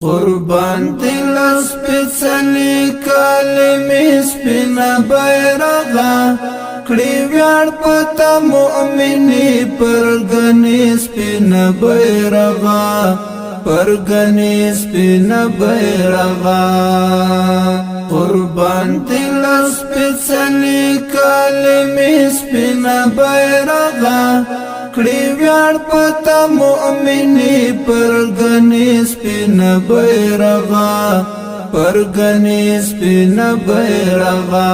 قربان دل سپیڅلی کلمې سپینا بیرغا کړي ویاړ پتا مؤمنی پرګنې سپینا بیرغا پرګنې سپینا بیرغا قربان دل سپیڅلی کلمې سپینا بیرغا کړي ویاړ پتا مؤمنی پرګنې سپینا بیرغا پرګنې سپینا بیرغا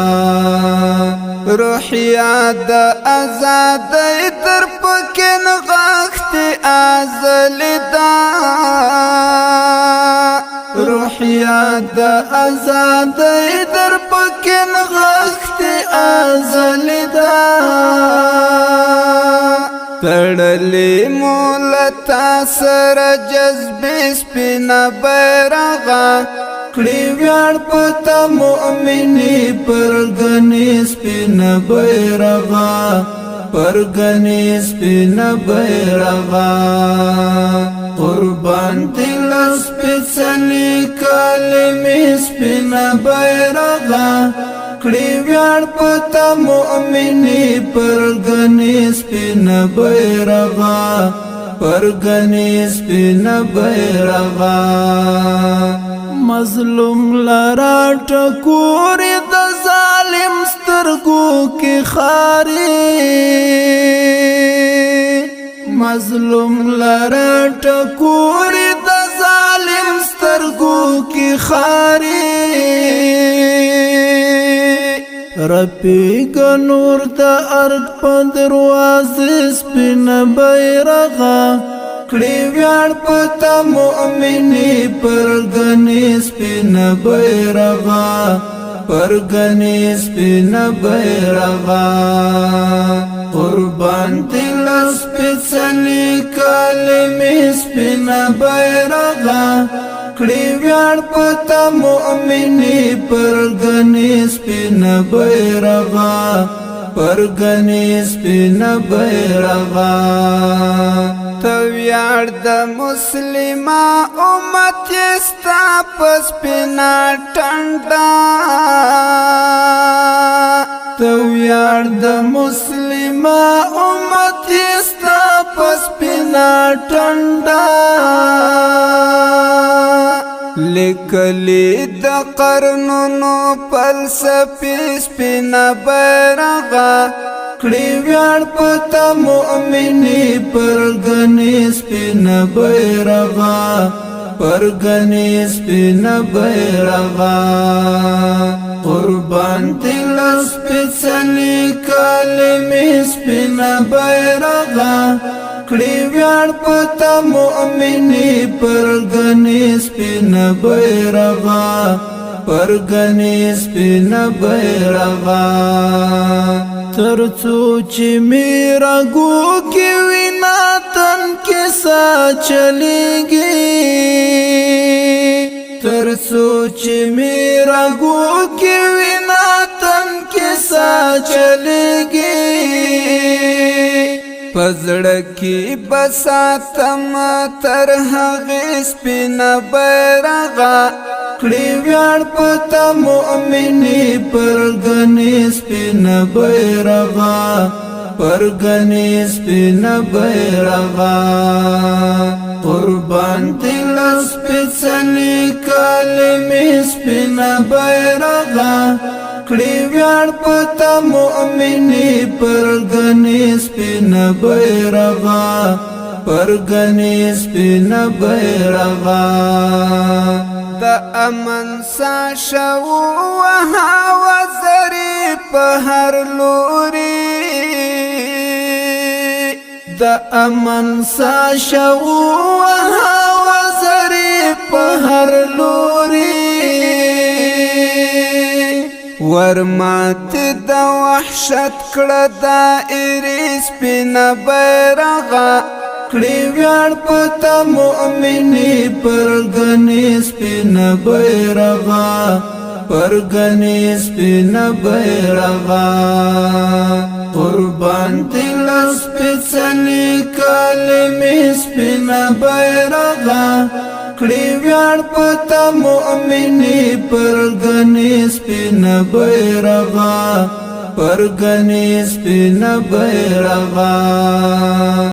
روحیات آزاد تر پکې نغښت ازلدا روحیات آزاد تر پکې نغښت ازلدا تړلې مولتا سر جذب سپینا بیرغا کړي ویاړ پتا مؤمنی پرګنې سپینا بیرغا پرګنې سپینا بیرغا قربان دل سپیڅلی کلمې سپینا بیرغا کړي ویاړ پتا مؤمنی پرګنې سپینا بیرغا پرګنې سپینا بیرغا مظلوم لرا ټکور د ظالم سترګو کې خاري مظلوم لرا ټکور د ظالم سترګو کې خاري رپیګ نور د ارض په دروازه سپینا بیرغا کړي ویاړ پتا مؤمنی پرګنې سپینا بیرغا پرګنې سپینا بیرغا قربان دل سپیڅلی کلمې سپینا بیرغا کړي ویاړ پتا مؤمنی پرګنې سپینا بیرغا پرګنې سپینا بیرغا تو ویاړ د مسلمه امت ستا پس پینا ټنډا تو ویاړ د مسلمه امت ستا پس پینا ټنډا لیکلی د قرنونو فلسفې سپینا بیرغا کړي ویاړ پتا مؤمنی پرګنې سپینا بیرغا پرګنې سپینا بیرغا قربان دل سپیڅلی کلمې سپینا بیرغا کړي ویاړ پتا مؤمنی پرګنې سپینا بیرغا پرګنې سپینا بیرغا ترڅو چې میرا ګو کې وینا تن کې سا چلېږي ترڅو چې میرا ګو کې وینا تن کې سا چلېږي پزړه کې بساتم تر هغه سپینا بیرغا کړي ویاړ پتا مؤمنی پرګنې سپینا بیرغا پرګنې سپینا بیرغا قربان دل سپیڅلی کلمې سپینا بیرغا کړي ویاړ پتا مؤمنی پرګنې سپینا بیرغا پرګنې سپینا بیرغا د امن سا شو وها زری په هر لوري د امن سا شو وها زری په هر لوري ورمات د وحشت کړه دایره سپینا بیرغا کړي ویاړ پتا مؤمنی پرګنې سپینا بیرغا پرګنې سپینا بیرغا قربان دل سپیڅلی کلمې سپینا بیرغا کړي ویاړ پتا مؤمنې پرګنې سپین بیرغا پرګنې سپین بیرغا